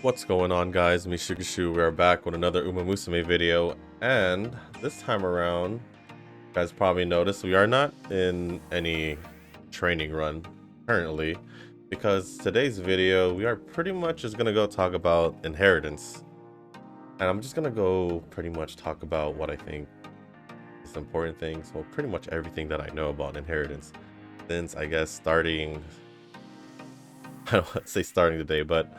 What's going on, guys? Musume, we are back with another Musume video, and this time around, you guys probably noticed we are not in any training run currently, because today's video we are pretty much just gonna go talk about inheritance, and I'm just gonna go pretty much talk about what I think is the important things, well, pretty much everything that I know about inheritance, since I guess starting, I don't want to say starting today, but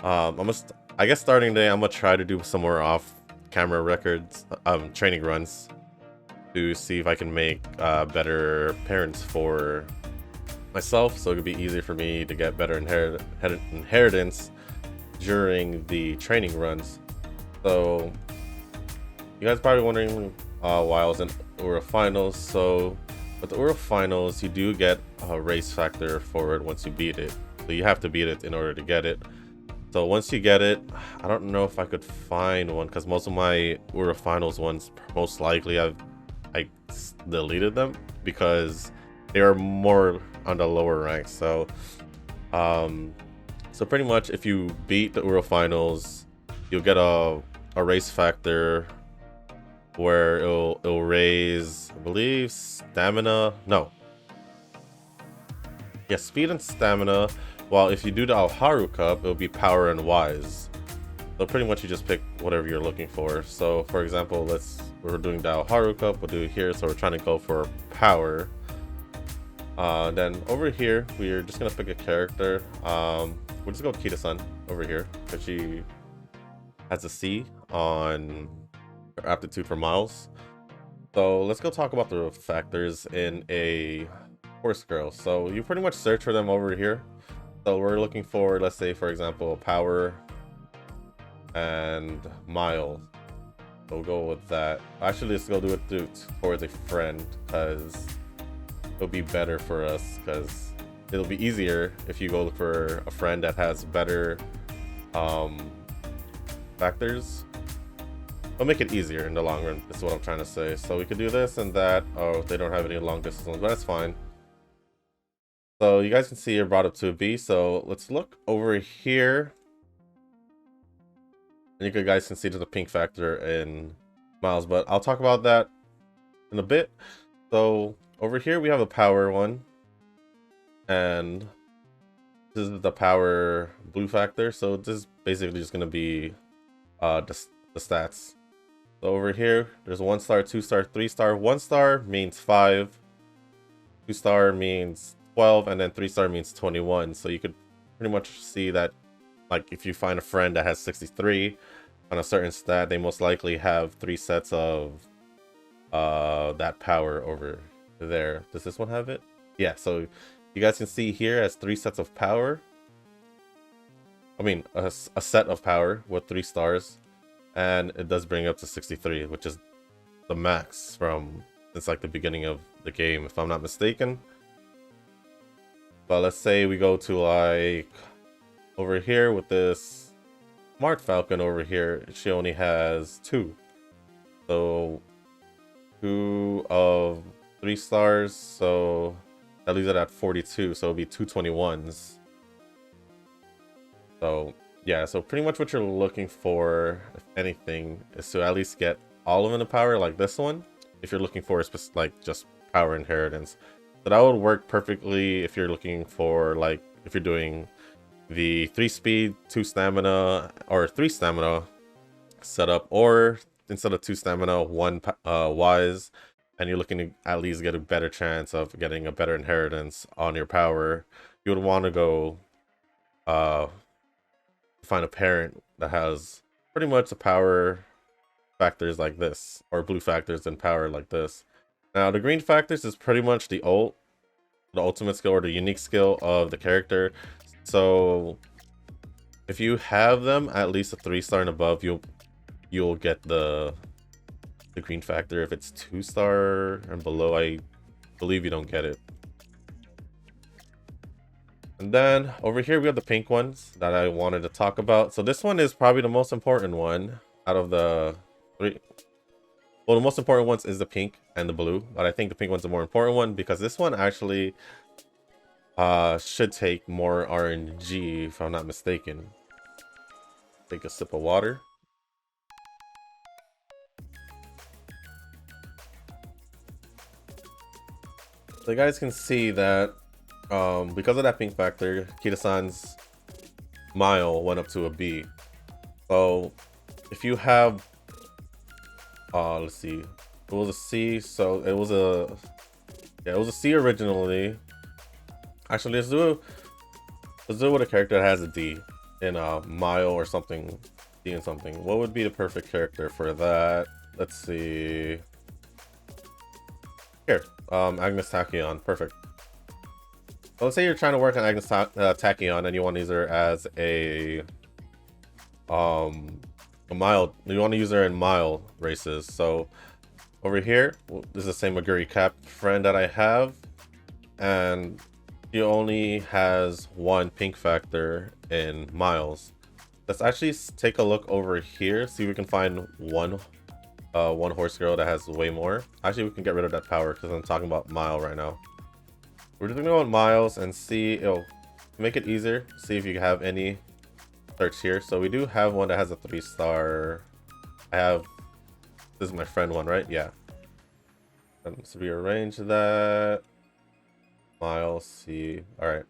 I guess starting today, I'm gonna try to do some more off-camera records, training runs, to see if I can make better parents for myself, so it could be easier for me to get better inheritance during the training runs. So, you guys probably wondering why I was in Ura Finals. So, with the Ura Finals, you do get a race factor for it once you beat it. So you have to beat it in order to get it. So once you get it, I don't know if I could find one because most of my Ura Finals ones, most likely I deleted them because they are more on the lower ranks. So so pretty much if you beat the Ura Finals, you'll get a race factor where it'll raise, I believe, stamina. No. Yeah, speed and stamina. While if you do the Alharu Cup, it'll be power and wise. So pretty much you just pick whatever you're looking for. So for example, we're doing the Alharu Cup, we'll do it here. So we're trying to go for power. Then over here, we're just gonna pick a character. We'll just go Kita-san over here because she has a C on her aptitude for miles. So let's go talk about the factors in a horse girl. So you pretty much search for them over here. So we're looking for, let's say, for example, power and mile. So we'll go with that. Actually, let's go do it towards a friend because it'll be better for us because it'll be easier if you go look for a friend that has better factors. It'll make it easier in the long run, is what I'm trying to say. So we could do this and that. Oh, they don't have any long distance ones, but that's fine. So you guys can see you're brought up to a B. So let's look over here. And you guys can see there's a pink factor in miles, but I'll talk about that in a bit. So over here we have a power one. And this is the power blue factor. So this is basically just going to be the stats. So over here, there's 1 star, 2 star, 3 star. 1 star means 5. 2 star means 12, and then 3 star means 21. So you could pretty much see that, like, if you find a friend that has 63 on a certain stat, they most likely have 3 sets of that power over there. Does this one have it? Yeah, so you guys can see here has 3 sets of power. I mean, a set of power with 3 stars, and it does bring up to 63, which is the max since like the beginning of the game, if I'm not mistaken. But let's say we go to like over here with this Smart Falcon over here, she only has 2. So 2 of 3 stars, so that leaves it at 42, so it'll be 221s. So yeah, so pretty much what you're looking for, if anything, is to at least get all of them in the power, like this one, if you're looking for like just power inheritance. So that would work perfectly if you're looking for, like, if you're doing the 3 speed, 2 stamina, or 3 stamina setup, or instead of 2 stamina, 1 wise, and you're looking to at least get a better chance of getting a better inheritance on your power, you would want to go find a parent that has pretty much the power factors like this, or blue factors and power like this. Now the green factors is pretty much the ultimate skill or the unique skill of the character. So if you have them at least a 3 star and above, you'll get the green factor. If it's 2 star and below, I believe you don't get it. And then over here we have the pink ones that I wanted to talk about. So this one is probably the most important one out of the 3. Well, the most important ones is the pink and the blue, but I think the pink one's the more important one because this one actually should take more RNG, if I'm not mistaken. Take a sip of water. So you guys can see that because of that pink factor, Kita-san's mile went up to a B. So if you have let's see, it was a C, so it was a C originally. Actually, let's do it with a character that has a D in a mile or something. D in something. What would be the perfect character for that? Let's see. Here, Agnes Tachyon, perfect. So let's say you're trying to work on Agnes Tachyon and you want to use her as a mile. You want to use her in mile races. So over here, this is the same Maguri Cap friend that I have, and he only has one pink factor in miles. Let's actually take a look over here, see if we can find one horse girl that has way more. Actually, we can get rid of that power because I'm talking about mile right now. We're just gonna go on miles and see. Make it easier. See if you have any search here. So we do have one that has a 3-star. This is my friend one, right? Yeah. Let's rearrange that. Miles, C. All right.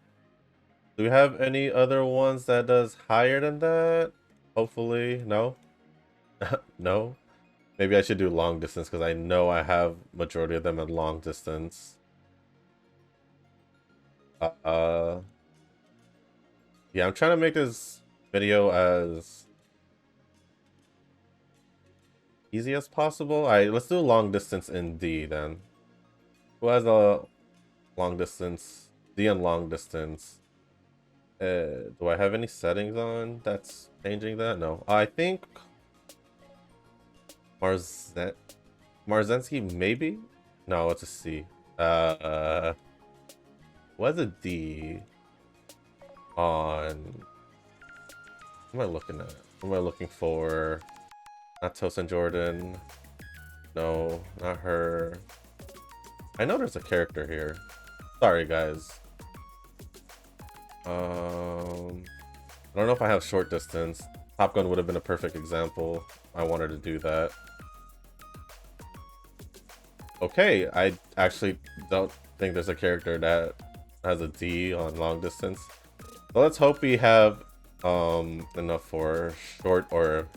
Do we have any other ones that does higher than that? Hopefully, no. No. Maybe I should do long distance because I know I have majority of them at long distance. Yeah, I'm trying to make this video as easy as possible. All right, let's do long distance in D then. Who has a long distance? D and long distance. Do I have any settings on that's changing that? No. I think Marzensky maybe? No, it's a C. What's a D on? What am I looking at? What am I looking for? Not Tosin Jordan. No, not her. I know there's a character here. Sorry, guys. I don't know if I have short distance. Top Gun would have been a perfect example. I wanted to do that. Okay, I actually don't think there's a character that has a D on long distance. So let's hope we have enough for short or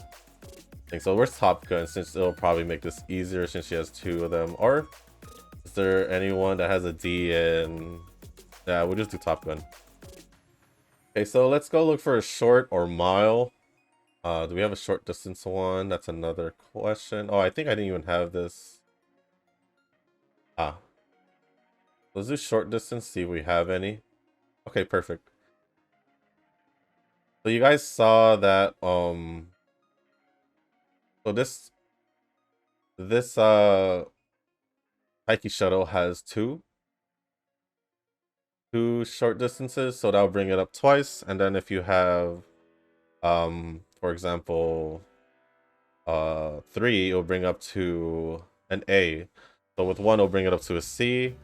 thing. So where's Top Gun, since it'll probably make this easier since she has 2 of them. Or is there anyone that has a D in? Yeah, we'll just do Top Gun. Okay, so let's go look for a short or mile. Do we have a short distance one? That's another question. Oh, I think I didn't even have this. Let's do short distance, see if we have any. Okay, perfect. So you guys saw that so this Taiki shuttle has two short distances, so that'll bring it up twice. And then if you have for example 3, it'll bring up to an A. So with 1 it'll bring it up to a C.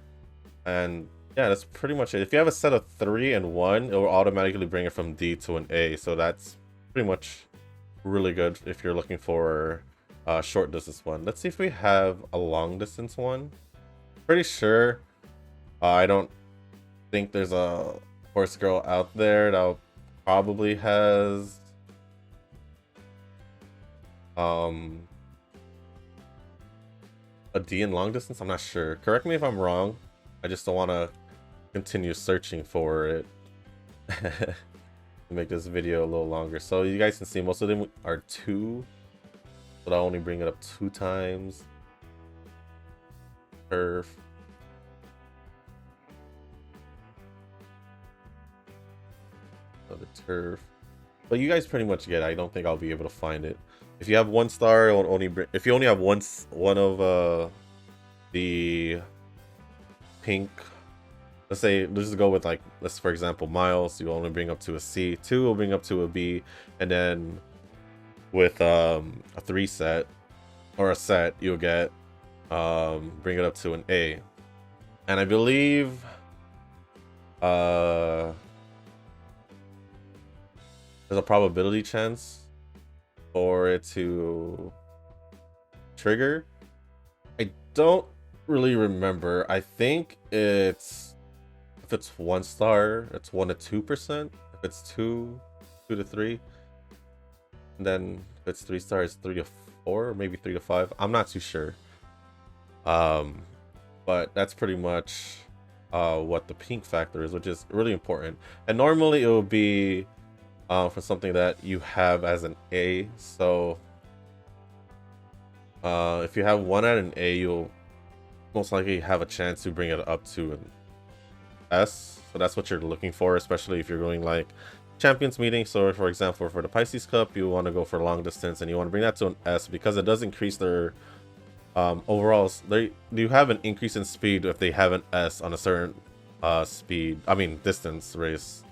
And yeah, that's pretty much it. If you have a set of 3 and 1, it will automatically bring it from D to an A. So that's pretty much really good if you're looking for a short distance one. Let's see if we have a long distance one. Pretty sure I don't think there's a horse girl out there that probably has a D in long distance. I'm not sure. Correct me if I'm wrong. I just don't want to continue searching for it to make this video a little longer. So you guys can see most of them are 2, but I'll only bring it up 2 times. Turf. Another turf. But you guys pretty much get it. I don't think I'll be able to find it. If you have 1 star, it will only bring, if you only have one of the pink, let's just go with like, let's for example miles, you only bring up to a C. 2 will bring up to a B, and then with a 3 set or a set, you'll get bring it up to an A. And I believe there's a probability chance for it to trigger. I don't really remember. I think it's, if it's 1 star, it's 1 to 2%. If it's 2 to 3. And then if it's 3 stars, 3 to 4, or maybe 3 to 5. I'm not too sure. But that's pretty much what the pink factor is, which is really important. And normally it will be for something that you have as an A. So if you have 1 at an A, you'll most likely have a chance to bring it up to an S. So that's what you're looking for, especially if you're going like champions meeting. So for example, for the Pisces Cup, you want to go for long distance and you want to bring that to an S, because it does increase their overall. They do have an increase in speed if they have an S on a certain distance race.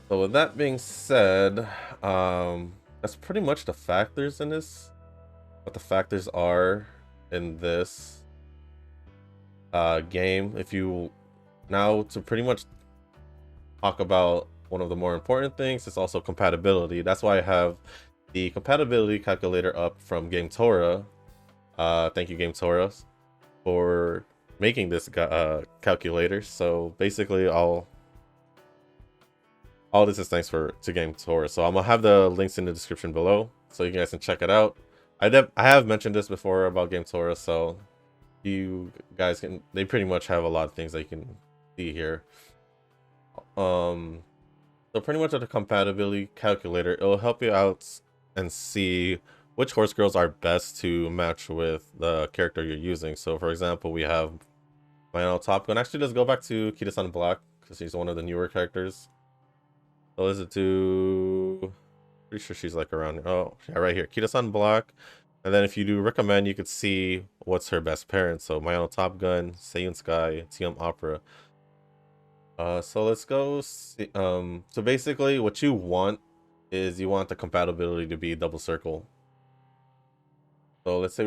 So with that being said, that's pretty much the factors in this. What the factors are in this game. If you now to pretty much talk about one of the more important things, it's also compatibility. That's why I have the compatibility calculator up from Game Tora. Thank you, Game Tora, for making this calculator. So basically, all this is thanks to Game Tora. So I'm gonna have the links in the description below, so you guys can check it out. I have mentioned this before about Game Tora, so you guys can. They pretty much have a lot of things that you can see here. So pretty much at the compatibility calculator, it'll help you out and see which horse girls are best to match with the character you're using. So for example, we have my Top Gun. Actually, let's go back to Kita-san Black, because she's one of the newer characters. So let's do, pretty sure she's like around, oh yeah, right here, Kita-san Black. And then if you do recommend, you could see what's her best parent. So Mayano Top Gun, Seiyun Sky, TM Opera. So let's go see, so basically what you want is you want the compatibility to be double circle. So let's say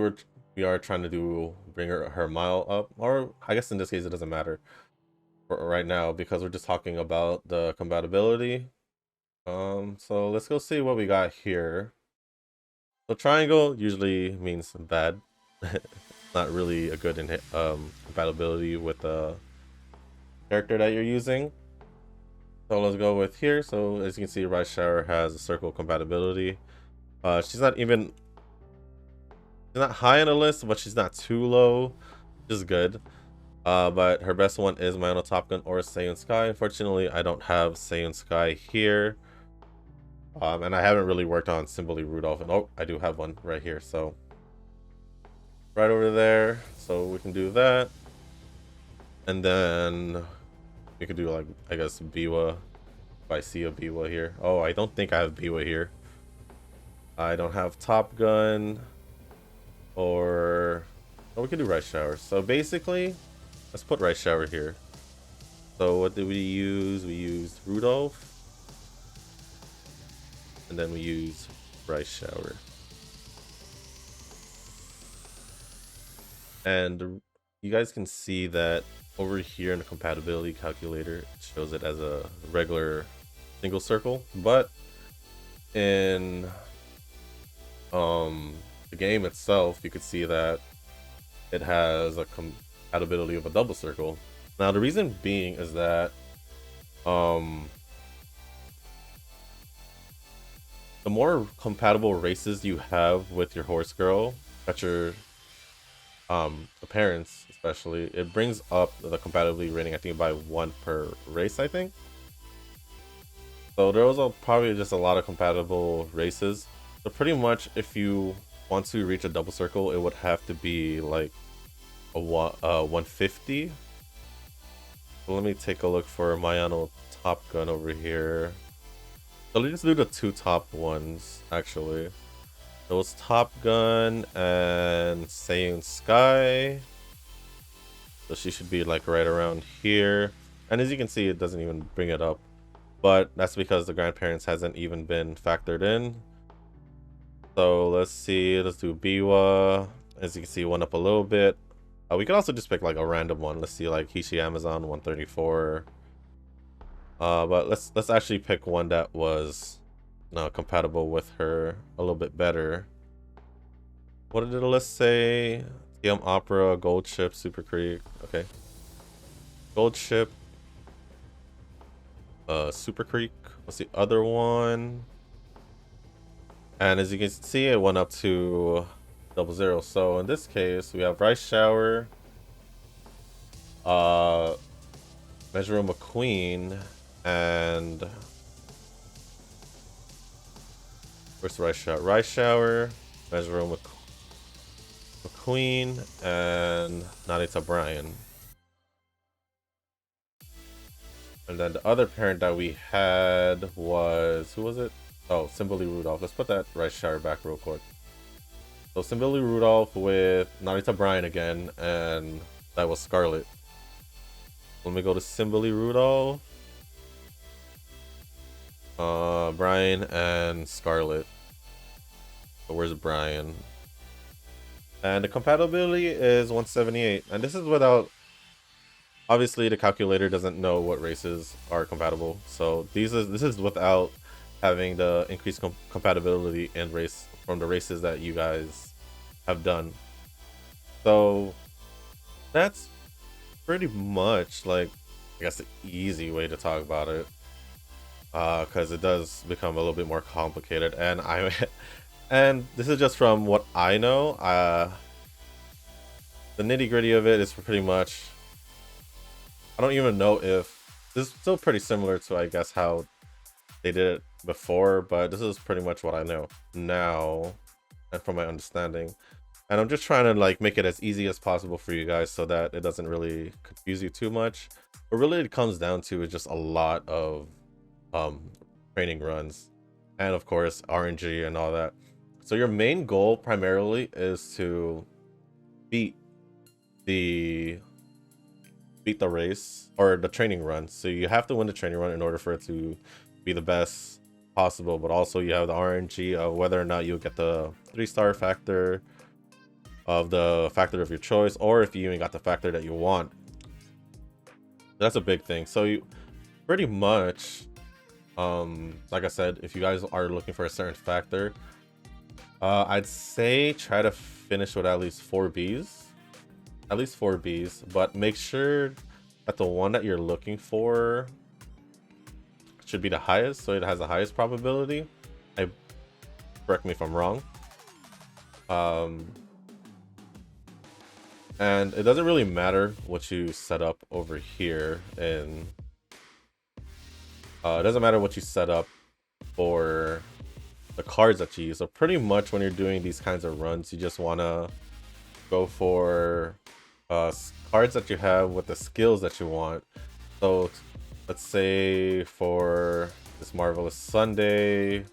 we are trying to bring her mile up, or I guess in this case it doesn't matter for right now because we're just talking about the compatibility. So let's go see what we got here. So triangle usually means bad. Not really a good compatibility with the character that you're using. So let's go with here. So as you can see, Rice Shower has a circle compatibility. She's not high on the list, but she's not too low, which is good. But her best one is Mayano Top Gun or Seiyun Sky. Unfortunately, I don't have Seiyun Sky here. And I haven't really worked on Simply Rudolph. And oh, I do have one right here. So right over there. So we can do that. And then we could do like, I guess, Biwa. If I see a Biwa here. Oh, I don't think I have Biwa here. I don't have Top Gun. Or oh, we could do Rice Shower. So basically, let's put Rice Shower here. So what did we use? We used Rudolph. And then we use Rice Shower. And you guys can see that over here in the compatibility calculator, it shows it as a regular single circle. But in the game itself, you could see that it has a compatibility of a double circle. Now the reason being is that the more compatible races you have with your horse girl, that your the parents especially, it brings up the compatibility rating, I think, by 1 per race, I think. So there was probably just a lot of compatible races. So pretty much if you want to reach a double circle, it would have to be like a 150. So let me take a look for Mayano Top Gun over here. So let's just do the 2 top ones, actually. So it's Top Gun and Seiyun Sky. So she should be like right around here. And as you can see, it doesn't even bring it up. But that's because the grandparents hasn't even been factored in. So let's see, let's do Biwa. As you can see, went up a little bit. We could also just pick like a random one. Let's see, like Hishi Amazon 134. But let's actually pick one that was compatible with her a little bit better. What did the list say? TM Opera, Gold Ship, Super Creek. Okay. Gold Ship. Super Creek. What's the other one? And as you can see, it went up to 00. So in this case, we have Rice Shower, Measure Room McQueen, and where's the Rice Shower? Rice Shower, Measure Room McQueen, and Nanita Bryan. And then the other parent that we had was, who was it? Oh, Simboli Rudolph. Let's put that Rice Shower back real quick. So Simboli Rudolph with Nanita Bryan again, and that was Scarlet. Let me go to Simboli Rudolph, Bryan, and Scarlet. So where's Bryan? And the compatibility is 178, and this is without. Obviously, the calculator doesn't know what races are compatible, so this is without having the increased compatibility in race from the races that you guys have done. So that's pretty much, like, I guess, the easy way to talk about it, because it does become a little bit more complicated, and and this is just from what I know. The nitty-gritty of it is pretty much, I don't even know if this is still pretty similar to, I guess, how they did it before, but this is pretty much what I know now and from my understanding. And I'm just trying to, like, make it as easy as possible for you guys so that it doesn't really confuse you too much. What really it comes down to is just a lot of training runs and, of course, RNG and all that. So your main goal primarily is to beat the race or the training run. So you have to win the training run in order for it to be the best possible, but also you have the RNG of whether or not you'll get the 3-star factor of the factor of your choice, or if you even got the factor that you want. That's a big thing. So you pretty much, like I said, if you guys are looking for a certain factor, I'd say try to finish with at least 4 Bs. At least 4 Bs, but make sure that the one that you're looking for should be the highest, so it has the highest probability. Correct me if I'm wrong. And it doesn't really matter what you set up over here, and it doesn't matter what you set up for the cards that you use. So pretty much when you're doing these kinds of runs, you just want to go for cards that you have with the skills that you want. So let's say for this Marvelous Sunday,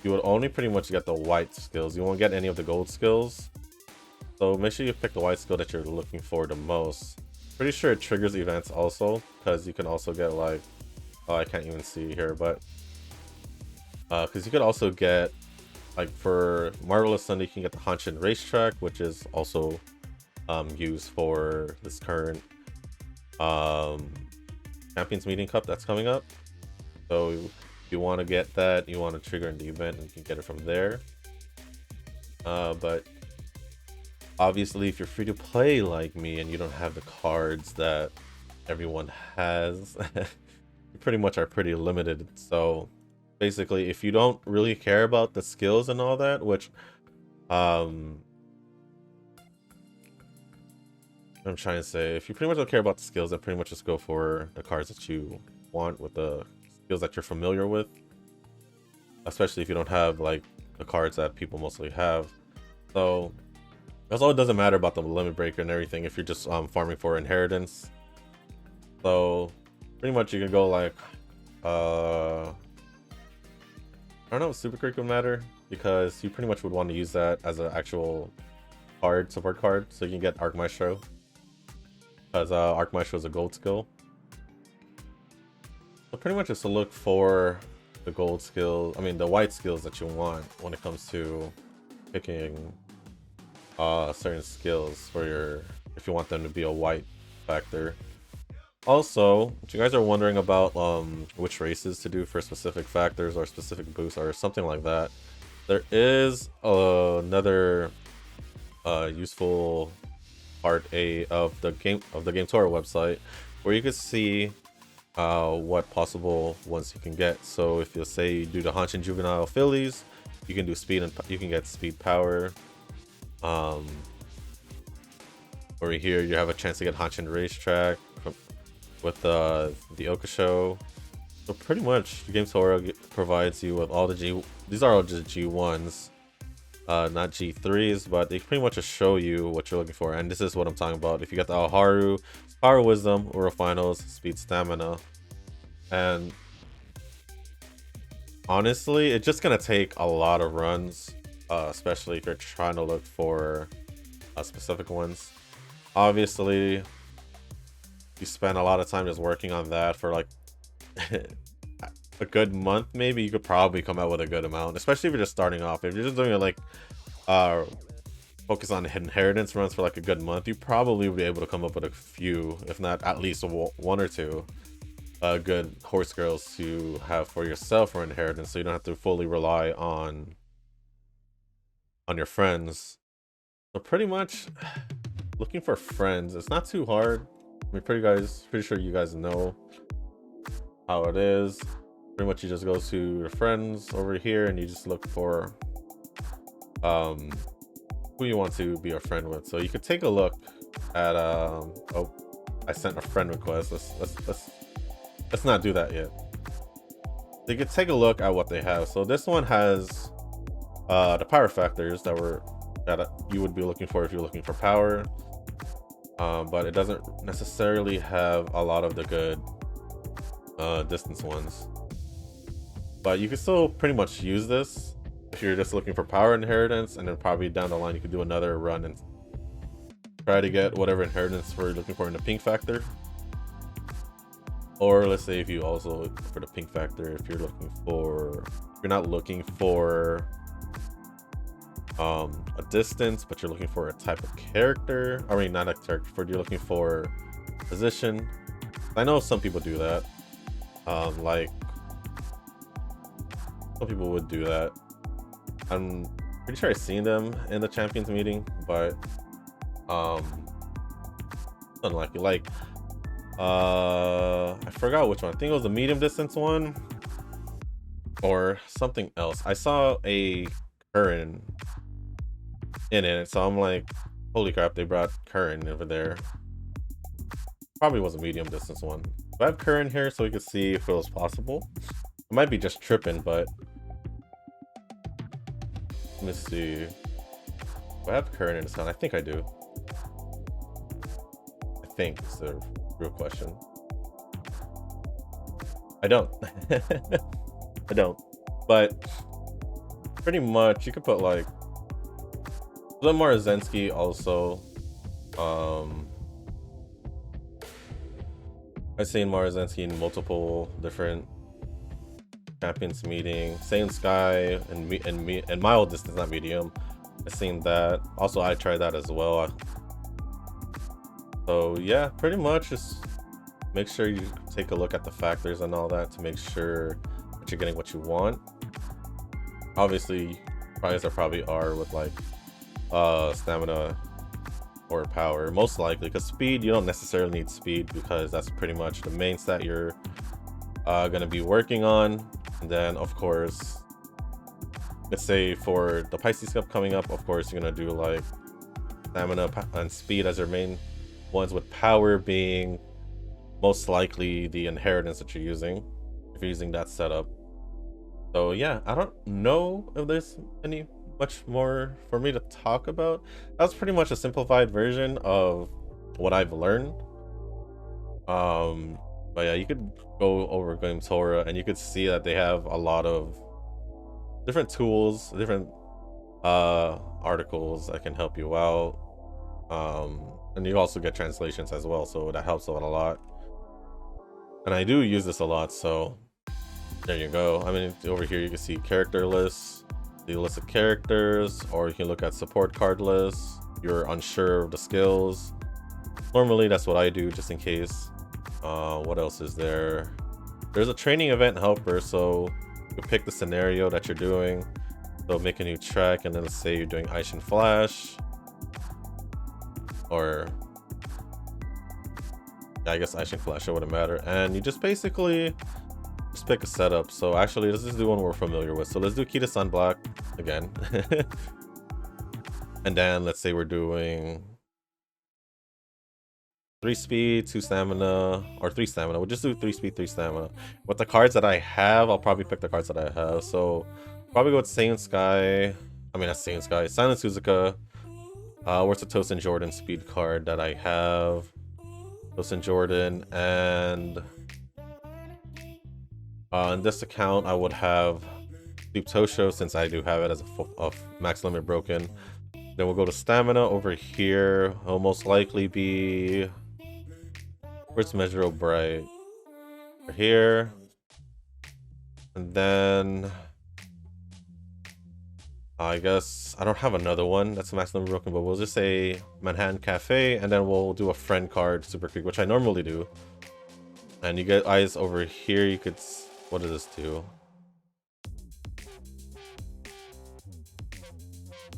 you would only pretty much get the white skills. You won't get any of the gold skills. So make sure you pick the white skill that you're looking for the most. Pretty sure it triggers events also, because you can also get, like, oh, I can't even see here, but because you could also get, like, for Marvelous Sunday, you can get the Hanshin Racetrack, which is also used for this current Champions Meeting Cup that's coming up. So if you want to get that, you want to trigger in the event, and you can get it from there. But obviously, if you're free to play like me and you don't have the cards that everyone has, you pretty much are pretty limited. So basically, if you don't really care about the skills and all that, which I'm trying to say, if you pretty much don't care about the skills, then pretty much just go for the cards that you want with the skills that you're familiar with, especially if you don't have, like, the cards that people mostly have. So that's all. It doesn't matter about the limit breaker and everything if you're just farming for inheritance. So pretty much you can go, like, I don't know if Super Creek would matter, because you pretty much would want to use that as an actual card, support card, so you can get Arc Maestro, because Arc Maestro is a gold skill. So pretty much just to look for the gold skill, I mean the white skills that you want when it comes to picking certain skills for your, if you want them to be a white factor. Also, if you guys are wondering about which races to do for specific factors or specific boosts or something like that, there is another useful part of the Game Tour website where you can see what possible ones you can get. So if you say you do the Hanshin Juvenile Phillies, you can do speed and you can get speed power. Over here you have a chance to get Hanshin Racetrack with the Okasho. So pretty much Game Tour provides you with all the these are all just G1s, not G3s, but they pretty much just show you what you're looking for. And this is what I'm talking about. If you get the Alharu, Power Wisdom, Uro Finals, Speed Stamina. And honestly, it's just gonna take a lot of runs, especially if you're trying to look for specific ones. Obviously, you spend a lot of time just working on that for like a good month, maybe you could probably come out with a good amount, especially if you're just starting off. If you're just doing it like focus on inheritance runs for like a good month, you probably will be able to come up with a few, if not at least one or two good horse girls to have for yourself for inheritance, so you don't have to fully rely on your friends. So pretty much looking for friends, it's not too hard. I mean, pretty sure you guys know how it is. Pretty much you just go to your friends over here and you just look for who you want to be a friend with. So you could take a look at oh, I sent a friend request. Let's not do that yet. So you could take a look at what they have. So this one has the power factors that you would be looking for if you're looking for power, but it doesn't necessarily have a lot of the good distance ones. But you can still pretty much use this if you're just looking for power inheritance, and then probably down the line you could do another run and try to get whatever inheritance we're looking for in the pink factor. Or let's say if you also look for the pink factor, if you're not looking for a distance, but you're looking for a type of character. I mean, not a character, you're looking for position. I know some people do that. Like some people would do that. I'm pretty sure I've seen them in the champions meeting, but unlucky. Like I forgot which one. I think it was the medium distance one or something else. I saw a Curran in it, so I'm like, holy crap, they brought Curran over there. Probably was a medium distance one. I have Curran here so we could see if it was possible. It might be just tripping, but let me see. Do I have Curran in this town? I think I do. I think is the real question. I don't. I don't. But pretty much you could put like Lemar Zensky also. I've seen Marzensky in multiple different champions meetings. Saiyan Sky and mild distance, not medium. I've seen that. Also, I tried that as well. So yeah, pretty much just make sure you take a look at the factors and all that to make sure that you're getting what you want. Obviously, prices probably are with like stamina or power, most likely, because speed, you don't necessarily need speed because that's pretty much the main stat you're gonna be working on. And then of course, let's say for the Pisces Cup coming up, of course you're gonna do like stamina and speed as your main ones, with power being most likely the inheritance that you're using if you're using that setup. So yeah, I don't know if there's any much more for me to talk about. That's pretty much a simplified version of what I've learned. But yeah, you could go over Game Torah and you could see that they have a lot of different tools, different articles that can help you out. And you also get translations as well, so that helps out a lot. And I do use this a lot, so there you go. I mean, over here you can see character lists, the list of characters, or you can look at support card lists. You're unsure of the skills. Normally that's what I do, just in case. What else is there? There's a training event helper, so you pick the scenario that you're doing. So make a new track, and then let's say you're doing Ice and Flash, or yeah, I guess Ice and Flash, it wouldn't matter. And you just basically just pick a setup. So actually, let's just do one we're familiar with. So let's do Key to Sunblock again. And then let's say we're doing 3 speed, 2 stamina, or 3 stamina. We'll just do 3 speed, 3 stamina. With the cards that I have, I'll probably pick the cards that I have. So probably go with Saiyan Sky. I mean, not Saiyan Sky. Silent Suzuka. Where's the Tosin Jordan speed card that I have? Tosin Jordan. And in this account, I would have Deep Tosho, since I do have it as a max limit broken. Then we'll go to stamina over here. It'll most likely be... Where's Measure Bright? Here. And then... I guess I don't have another one that's max limit broken, but we'll just say Manhattan Cafe, and then we'll do a friend card super quick, which I normally do. And you get eyes over here. You could... What does this do?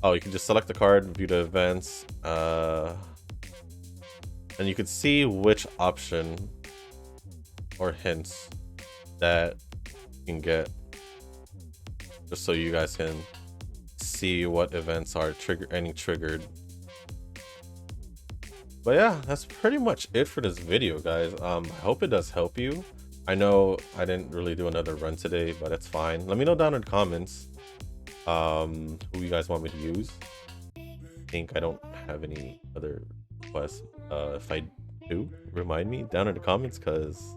Oh, you can just select the card, view the events, and you can see which option or hints that you can get, just so you guys can see what events are triggered. But yeah, that's pretty much it for this video, guys. I hope it does help you. I know I didn't really do another run today, but it's fine. Let me know down in the comments who you guys want me to use. I think I don't have any other requests. If I do, remind me down in the comments, because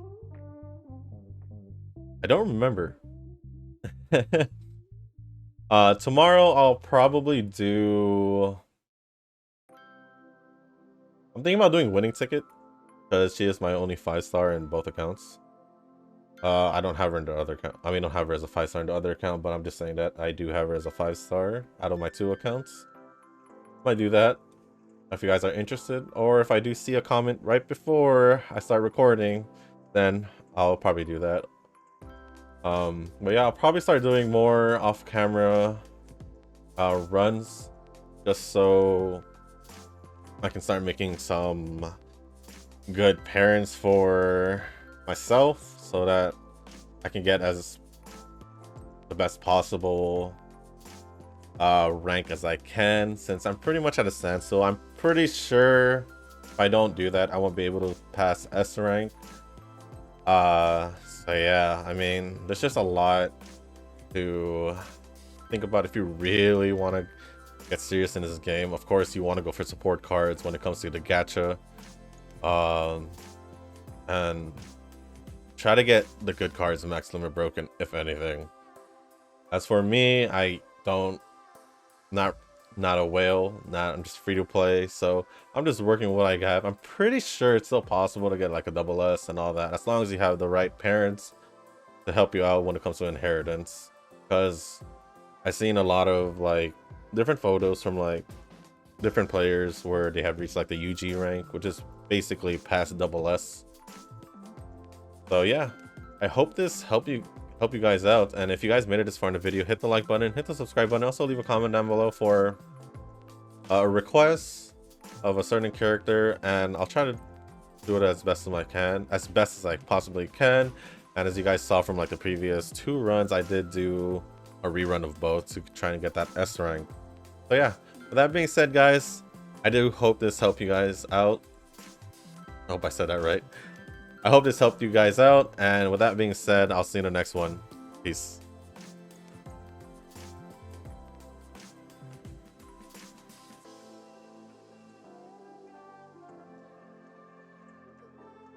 I don't remember. Tomorrow I'll probably do... I'm thinking about doing Winning Ticket, because she is my only 5-star in both accounts. I don't have her in the other account. I mean, I don't have her as a 5-star in the other account, but I'm just saying that I do have her as a 5-star out of my 2 accounts. Might do that if you guys are interested, or if I do see a comment right before I start recording, then I'll probably do that. But yeah, I'll probably start doing more off-camera runs, just so I can start making some good parents for myself, so that I can get as the best possible rank as I can, since I'm pretty much at a standstill. I'm pretty sure if I don't do that, I won't be able to pass S rank. So yeah, I mean, there's just a lot to think about if you really want to get serious in this game. Of course, you want to go for support cards when it comes to the gacha, and try to get the good cards max limit broken, if anything. As for me, I don't, not a whale, I'm just free to play, so I'm just working with what I have. I'm pretty sure it's still possible to get like a double S and all that, as long as you have the right parents to help you out when it comes to inheritance. Because I've seen a lot of like different photos from like different players where they have reached like the UG rank, which is basically past double S. So yeah, I hope this help you guys out, and if you guys made it this far in the video, hit the like button, hit the subscribe button. Also leave a comment down below for a request of a certain character, and I'll try to do it as best as I possibly can. And as you guys saw from like the previous 2 runs, I did do a rerun of both to try and get that S rank. So yeah, with that being said, guys, I do hope this helped you guys out. I hope I said that right. I hope this helped you guys out, and with that being said, I'll see you in the next one. Peace.